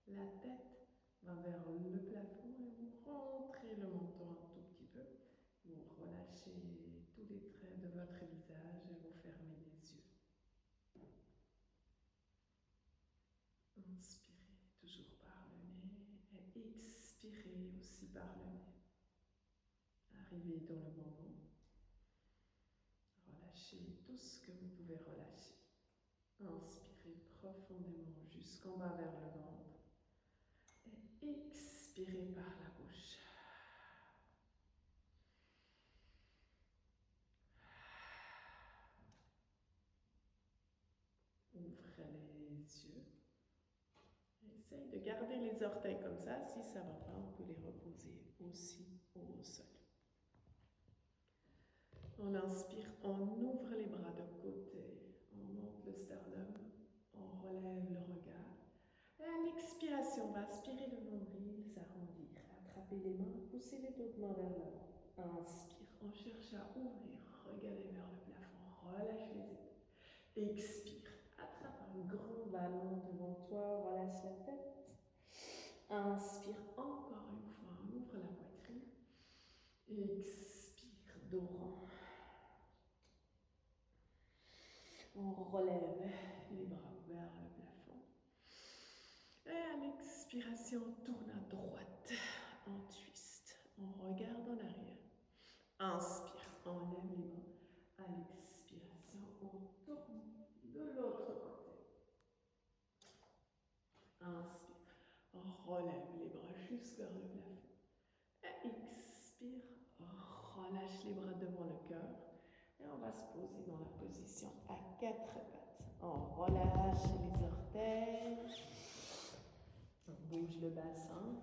La tête va vers le plafond et vous rentrez le menton un tout petit peu. Vous relâchez tous les traits de votre visage et vous fermez les yeux. Inspirez toujours par le nez et expirez aussi par le nez. Arrivez dans le moment. Relâchez tout ce que vous pouvez relâcher. Inspirez profondément jusqu'en bas vers le ventre. Et expirez par la bouche. Ouvrez les yeux. Essaye de garder les orteils comme ça. Si ça ne va pas, on peut les reposer aussi au sol. On inspire, on ouvre les bras de côté, on monte le sternum, on relève le regard. Et à l'expiration, on va aspirer le nombril, s'arrondir, attraper les mains, pousser les dos de main vers l'avant. Inspire, on cherche à ouvrir, regardez vers le plafond, relâche les épaules. Expire, attrape un grand ballon devant toi, relâche la tête. Inspire encore une fois, on ouvre la poitrine. Expire, dos rond. On relève les bras vers le plafond. Et à l'expiration, on tourne à droite, on twist, on regarde en arrière. Inspire, on lève les bras. À l'expiration, on tourne de l'autre côté. Inspire, on relève les bras juste vers le plafond. Et expire, relâche les bras devant le cœur. Et on va se poser dans la position à 4 pattes. On relâche les orteils. On bouge le bassin.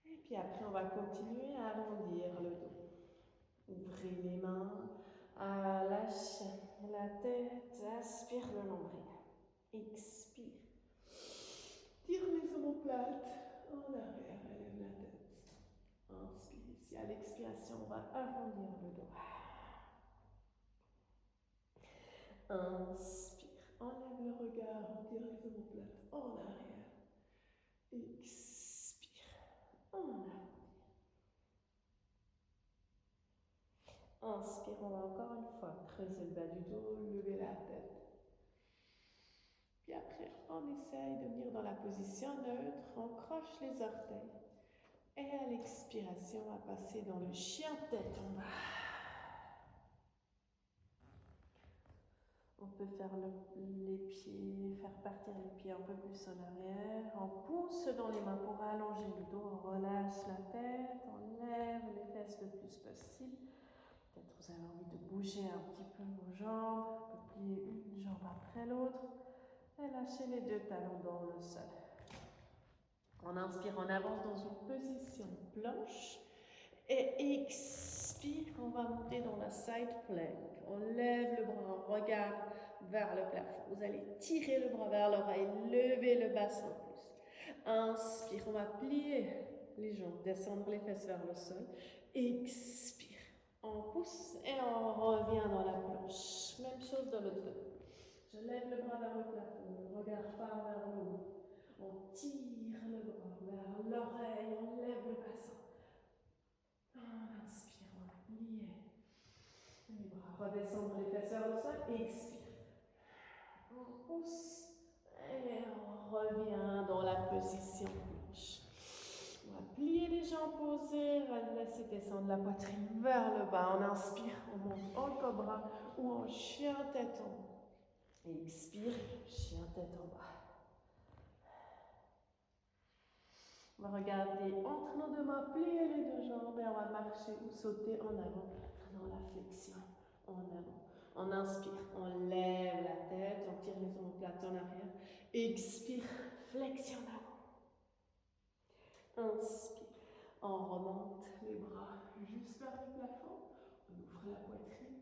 Et puis après, on va continuer à arrondir le dos. Ouvrez les mains, lâche la tête, aspire le nombril. Expire. Tire les omoplates en arrière, élève la tête. Inspire ici. À l'expiration, on va arrondir le dos. Inspire. Enlève le regard, on tire les omoplates en arrière. Expire. En avant. Inspire, on va encore une fois creuser le bas du dos, lever la tête. Puis après, on essaye de venir dans la position neutre, on croche les orteils. Et à l'expiration, on va passer dans le chien tête en bas. On peut faire les pieds, faire partir les pieds un peu plus en arrière. On pousse dans les mains pour allonger le dos. On relâche la tête, on lève les fesses le plus possible. Peut-être vous avez envie de bouger un petit peu vos jambes. On peut plier une jambe après l'autre. Et lâchez les deux talons dans le sol. On inspire, on avance dans une position planche. Et expire, on va monter dans la side plank. On lève le bras, on regarde vers le plafond. Vous allez tirer le bras vers l'oreille, lever le bassin plus. Inspire, on va plier les jambes, descendre les fesses vers le sol. Expire, on pousse et on revient dans la planche. Même chose de l'autre côté. Je lève le bras vers le plafond, le regard part vers le haut. On tire le bras vers l'oreille, on lève le bassin. On inspire, on plie les bras, redescendre les fesses vers le sol, expire. On pousse et on revient dans la position planche. On va plier les jambes posées, on va laisser descendre la poitrine vers le bas. On inspire, on monte en cobra ou en chien tête en haut. Expire, chien tête en bas. On va regarder entre nos deux mains, plier les deux jambes et on va marcher ou sauter en avant dans la flexion. En avant. On inspire, on lève la tête, on tire les omoplates en arrière. Expire, flexion d'avant. Inspire, on remonte les bras juste vers le plafond. On ouvre la poitrine.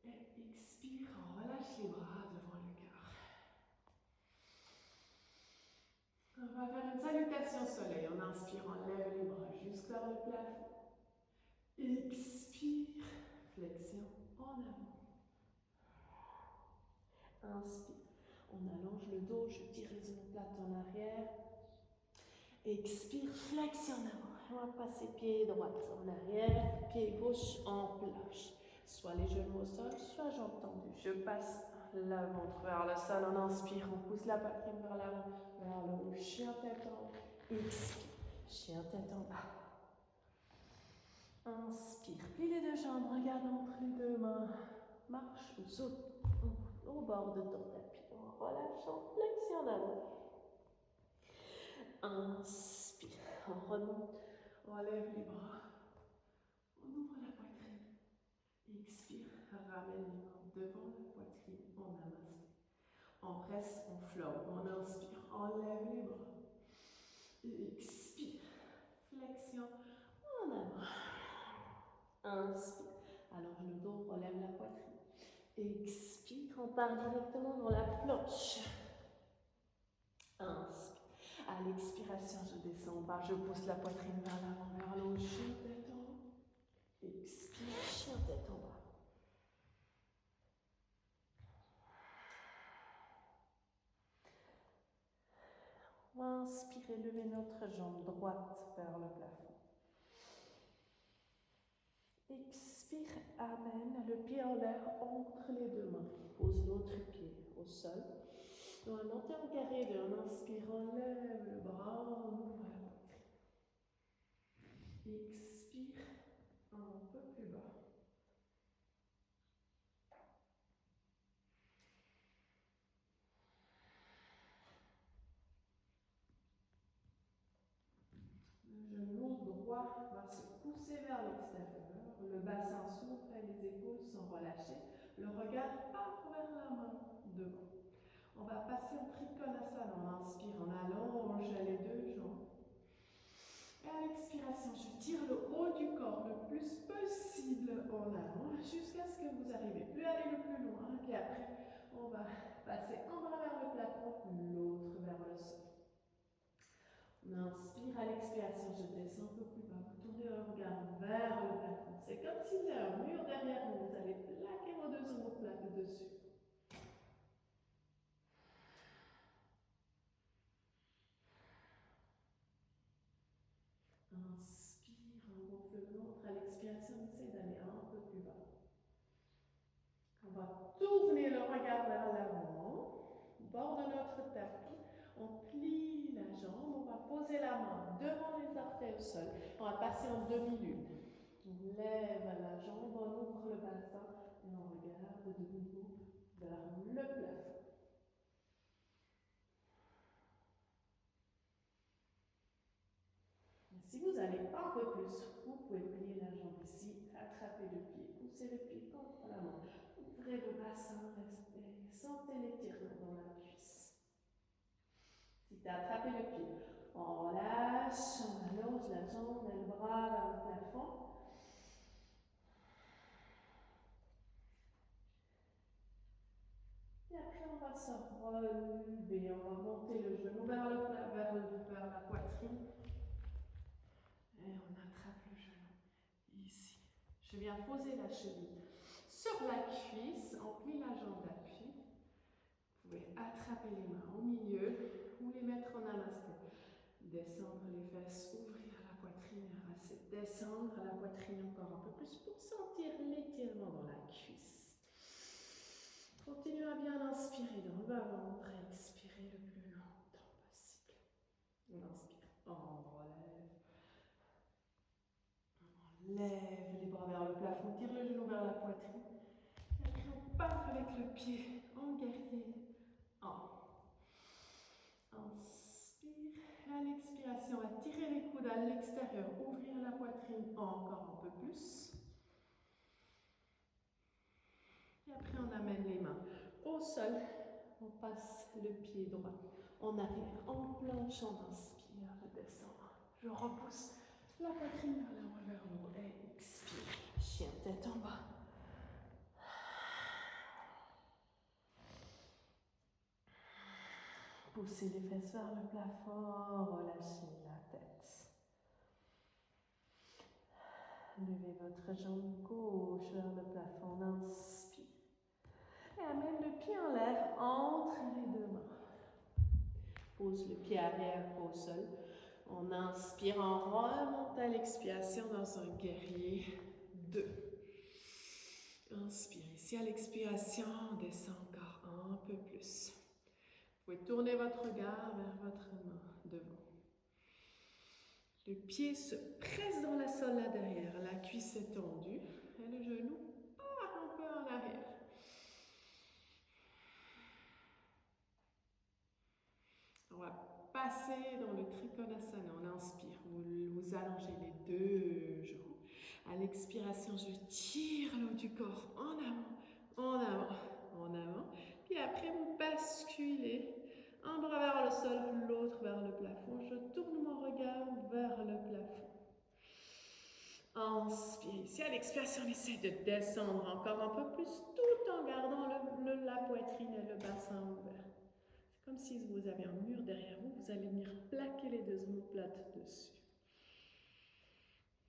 Et expire, on relâche les bras devant le cœur. On va faire une salutation soleil. On inspire, on lève les bras juste vers le plafond. Expire, flexion en avant. Inspire, On allonge le dos, je tire les omoplates en arrière. Expire, flexion en avant. On va passer pied droit en arrière, pied gauche en planche. Soit les genoux au sol, soit jambes tendues. Je passe le ventre vers le sol. On inspire, on pousse la poitrine vers l'avant, vers le haut. Chien tête en haut. Expire, chien tête en bas. Inspire, plie les deux jambes, regarde entre les deux mains. Marche ou saute au bord de ton tapis. On relâche, on flexion en avant. Inspire, on remonte, on lève les bras, on ouvre la poitrine. Expire, ramène les mains devant la poitrine, on namasté. On reste, on flotte, on inspire, on lève les bras. Expire, flexion en avant. Inspire, allonge le dos, relève la poitrine. Expire, on part directement dans la planche. Inspire. À l'expiration, je descends en bas, je pousse la poitrine vers l'avant, vers le haut, chien tête en haut. Expire, chien tête en bas. On va inspirer, lever notre jambe droite vers le plafond. Expire, amène le pied en l'air entre les deux mains. Pose l'autre pied au sol. On va monter en carré 2. On inspire, on lève le bras, on ouvre la poitrine. Expire, un peu plus bas. Le genou droit va se pousser vers l'extérieur. Le bassin s'ouvre et les épaules sont relâchées. Le regard part vers la main devant. On va passer en Trikonasana. On inspire, on allonge les deux jambes. Et à l'expiration, je tire le haut du corps le plus possible en avant jusqu'à ce que vous arrivez plus à aller le plus loin. Puis après, on va passer un bras vers le plafond, l'autre vers le sol. On inspire, à l'expiration, je descends un peu plus bas. Vous tournez le regard vers le plafond. C'est comme s'il y a un mur derrière vous. Vous allez plaquer vos deux omoplates dessus. Inspire, on gonfle le ventre. À l'expiration, on essaie d'aller un peu plus bas. On va tourner le regard vers l'avant, bord de notre tapis. On plie la jambe, on va poser la main devant les orteils au sol. On va passer en demi-lune. On lève la jambe, on ouvre le bassin et on regarde de nouveau vers le plafond. Si vous n'allez pas un peu plus, vous pouvez plier la jambe ici, attraper le pied, pousser le pied contre la main. Ouvrez le bassin, respirez, sentez l'étirement dans la cuisse. Si tu as attrapé le pied, on relâche, on allonge la jambe et le bras vers le plafond. Et après, on va se relever, on va monter le genou vers la poitrine. Et on attrape le genou ici. Je viens poser la cheville sur la cuisse, on plie la jambe d'appui. Vous pouvez attraper les mains au milieu ou les mettre en namasté. Descendre les fesses, ouvrir la poitrine, descendre la poitrine encore un peu plus pour sentir l'étirement dans la cuisse. Continuez à bien inspirer dans le bas-ventre et expirer le plus longtemps possible. On inspire, on relève. On lève les bras vers le plafond, tire le genou vers la poitrine. Et après, on part avec le pied en guerrier. Inspire. À l'expiration, on va tirer les coudes à l'extérieur, ouvrir la poitrine encore un peu plus. Et après, on amène les mains au sol. On passe le pied droit en arrière, en planche, on inspire, descend. Je repousse la poitrine vers l'avant, vers le haut et expire. Chien tête en bas. Poussez les fesses vers le plafond, relâchez la tête. Levez votre jambe gauche vers le plafond, inspire. Et amène le pied en l'air entre les deux arrière au sol. On inspire, on remonte à l'expiration dans un guerrier 2. Inspire ici à l'expiration, on descend encore un peu plus. Vous pouvez tourner votre regard vers votre main devant. Le pied se presse dans la sole là derrière, la cuisse est tendue et le genou part un peu en arrière. On va passer dans le Trikonasana. On inspire, vous allongez les deux jambes. À l'expiration, je tire le haut du corps en avant, en avant, en avant. Puis après, vous basculez. Un bras vers le sol, l'autre vers le plafond. Je tourne mon regard vers le plafond. Inspire ici. À l'expiration, on essaie de descendre encore un peu plus tout en gardant la poitrine et le bassin ouvert. C'est comme si vous avez un mur derrière vous. Vous allez venir plaquer les deux omoplates dessus.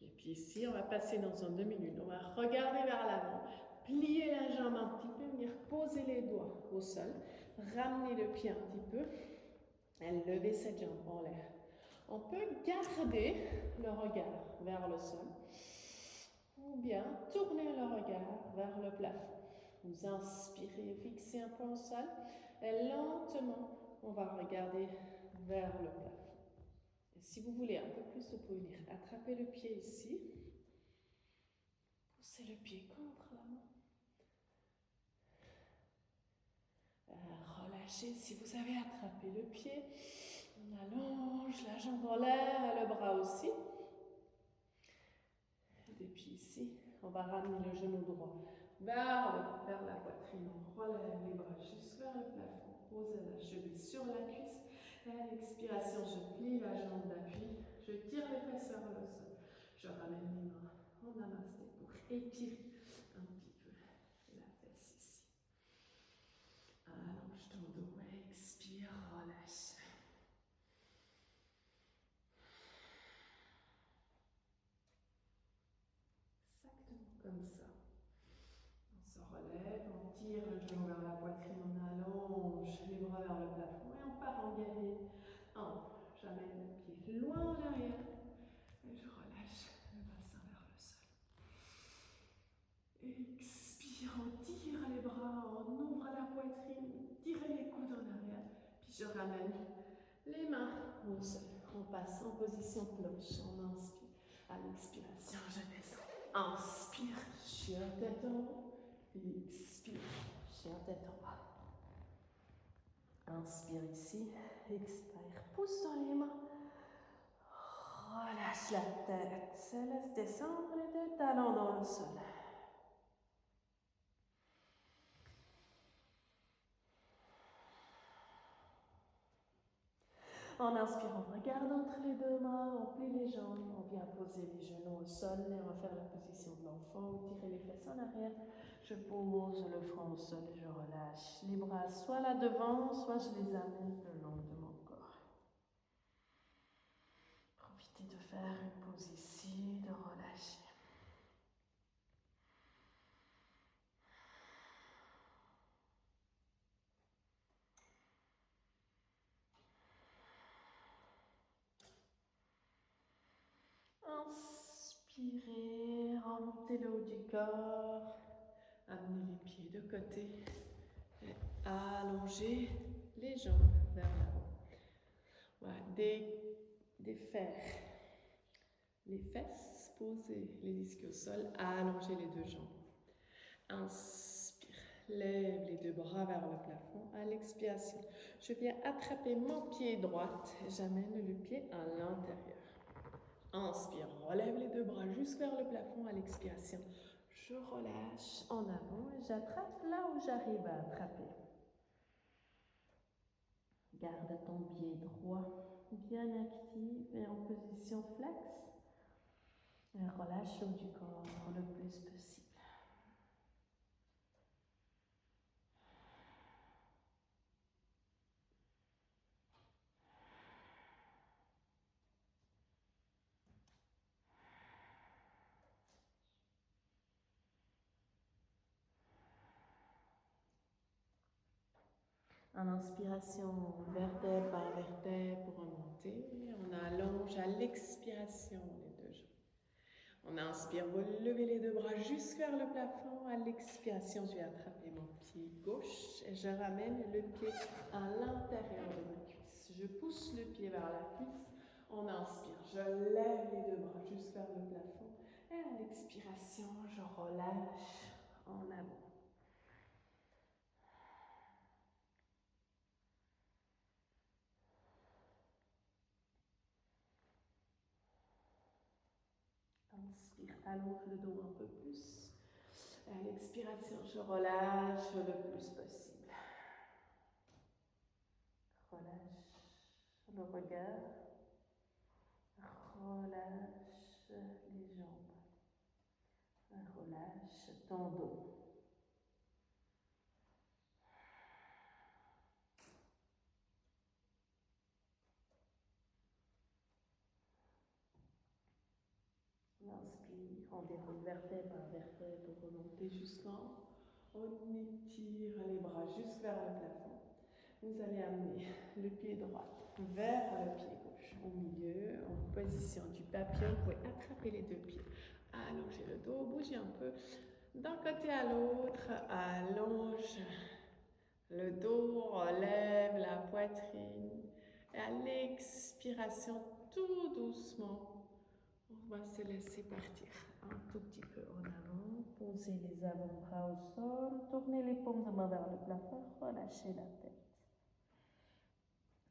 Et puis ici, on va passer dans un demi-lune. On va regarder vers l'avant, plier la jambe un petit peu, venir poser les doigts au sol, ramener le pied un petit peu, et lever cette jambe en l'air. On peut garder le regard vers le sol, ou bien tourner le regard vers le plafond. Vous inspirez, fixez un peu au sol, et lentement, on va regarder vers le plafond. Et si vous voulez un peu plus, vous pouvez venir attraper le pied ici, pousser le pied contre la main. Relâchez si vous avez attrapé le pied. On allonge la jambe en l'air et le bras aussi. Et puis ici, on va ramener le genou droit vers la poitrine. On relève les bras juste vers le plafond. Posez la cheville sur la cuisse. Et à l'expiration, je plie la jambe d'appui. Je tire les fesses vers le sol. Je ramène les mains en namasté pour étirer un petit peu la fesse ici. Allonge ton dos, expire, relâche. Exactement comme ça. On se relève, on tire le genou vers la poitrine, on allonge les bras vers le plafond et on part en guerrier. J'amène le pied loin en arrière et je relâche le bassin vers le sol. Expire, on tire les bras, on ouvre la poitrine, tire les coudes en arrière, puis je ramène les mains au sol. On passe en position cloche, on inspire. À l'expiration, je descends. Inspire, chien tête en haut. Expire, chien tête en bas. Inspire ici, expire, pousse dans les mains. Relâche la tête, laisse descendre les deux talons dans le sol. En inspirant, on regarde entre les deux mains, on plie les jambes, on vient poser les genoux au sol et on va faire la position de l'enfant, tirer les fesses en arrière. Je pose le front au sol et je relâche les bras soit là devant, soit je les amène le long de mon corps. Profitez de faire une pause ici, de relâcher. Inspirez, remontez le haut du corps, amenez les pieds de côté et allongez les jambes vers l'avant. Voilà, défaire les fesses, posez les disques au sol, allongez les deux jambes. Inspire, lève les deux bras vers le plafond. À l'expiration, je viens attraper mon pied droit et j'amène le pied à l'intérieur. Inspire, relève les deux bras juste vers le plafond. À l'expiration, je relâche en avant et j'attrape là où j'arrive à attraper. Garde ton pied droit bien actif et en position flex. Et relâche le haut du corps le plus possible. En inspiration, vertèbre par vertèbre pour remonter. On allonge à l'expiration les deux jambes. On inspire, vous levez les deux bras juste vers le plafond. À l'expiration, je vais attraper mon pied gauche et je ramène le pied à l'intérieur de ma cuisse. Je pousse le pied vers la cuisse. On inspire, je lève les deux bras juste vers le plafond. Et à l'expiration, je relâche en avant. Inspire, allonge le dos un peu plus. À l'expiration, je relâche le plus possible. Relâche le regard. Relâche les jambes. Relâche ton dos. On inspire, on déroule vertèbre par vertèbre pour remonter jusqu'en haut. On étire les bras juste vers le plafond. Vous allez amener le pied droit vers le pied gauche au milieu, en position du papillon. Vous pouvez attraper les deux pieds, allonger le dos, bouger un peu d'un côté à l'autre, allonge le dos, relève la poitrine. Et à l'expiration, tout doucement, on va se laisser partir un tout petit peu en avant. Posez les avant-bras au sol, tournez les paumes de main vers le plafond, relâchez la tête.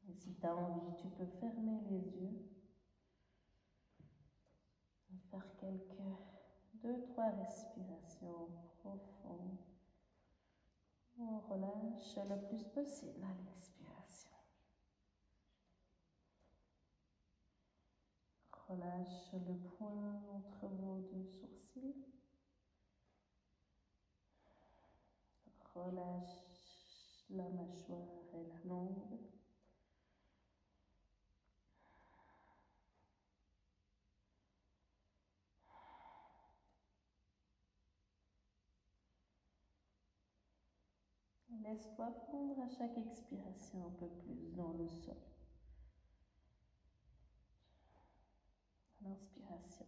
Et si tu as envie, tu peux fermer les yeux et faire quelques 2-3 respirations profondes. On relâche le plus possible à l'expiration. Relâche le poing entre vos deux sourcils. Relâche la mâchoire et la langue. Laisse-toi fondre à chaque expiration un peu plus dans le sol. À l'inspiration,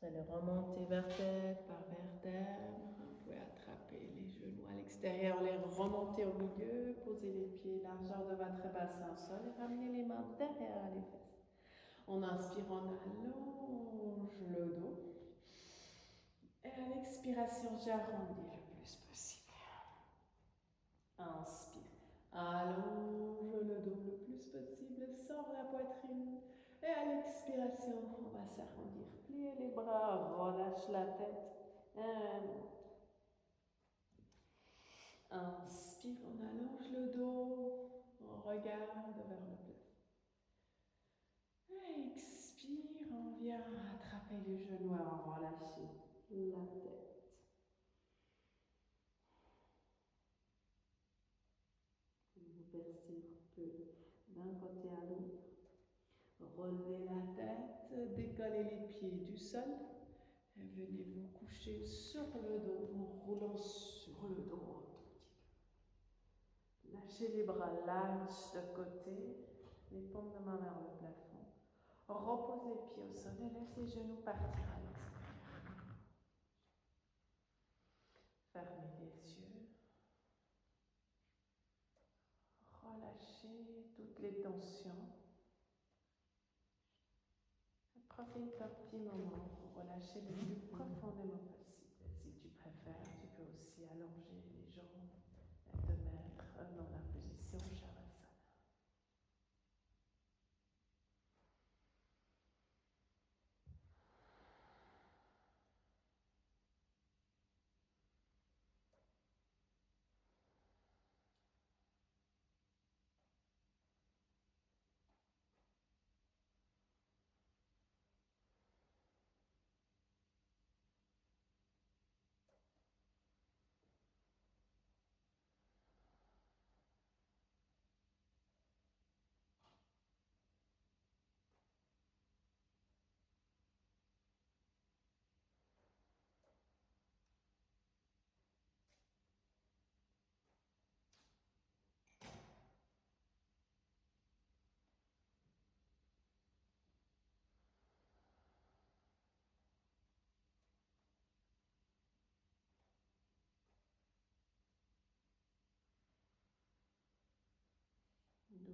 vous allez remonter vertèbre par vertèbre. Vous pouvez attraper les genoux à l'extérieur, les remonter au milieu, poser les pieds largeur de votre bassin au sol et ramener les mains derrière les fesses. On inspire, on allonge le dos. Et à l'expiration, j'arrondis le plus possible. Inspire, allonge le dos le plus possible, sors la poitrine. Et à l'expiration, on va s'arrondir, plier les bras, relâche la tête. Inspire, on allonge le dos, on regarde vers le plafond. Expire, on vient attraper les genoux et on relâche la tête. Vous versez un peu d'un côté à l'autre. Relevez la tête, décollez les pieds du sol et venez vous coucher sur le dos en roulant sur le dos un tout petit peu. Lâchez les bras larges de côté, les paumes de main vers le plafond. Reposez les pieds au sol et laissez les genoux partir à l'extérieur. Fermez les yeux. Relâchez toutes les tensions. Profite d'un petit moment pour relâcher le plus profondément possible. Si tu préfères, tu peux aussi allonger les jambes et te mettre dans la position Shavasana.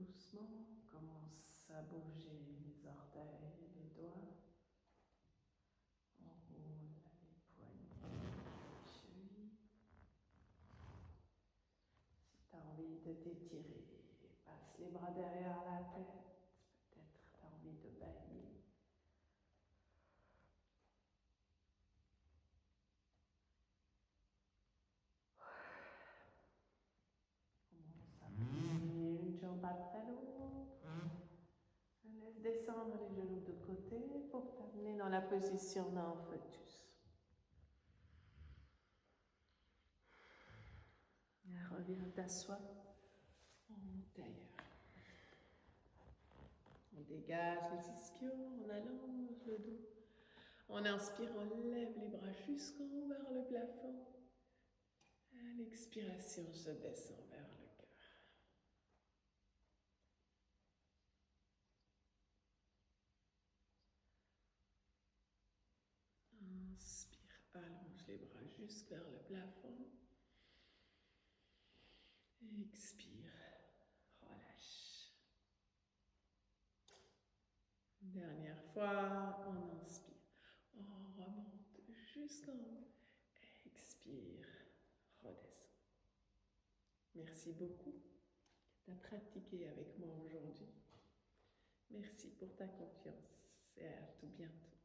doucement, commence à bouger les orteils, les doigts. On roule les poignets, les chevilles. Si tu as envie de t'étirer, passe les bras derrière la tête. Peut-être tu as envie de bailler. Commence à plier une jambe après l'autre. Laisse descendre les genoux de côté pour t'amener dans la position d'un fœtus. Reviens t'asseoir en tailleur. On dégage les ischios, on allonge le dos. En inspirant, on lève les bras jusqu'en haut vers le plafond. À l'expiration, je descends vers le cœur. Inspire, allonge les bras jusque vers le plafond. Expire, relâche. Dernière fois, on inspire. On remonte jusqu'en haut. Expire, redescend. Merci beaucoup d'avoir pratiqué avec moi aujourd'hui. Merci pour ta confiance et à tout bientôt.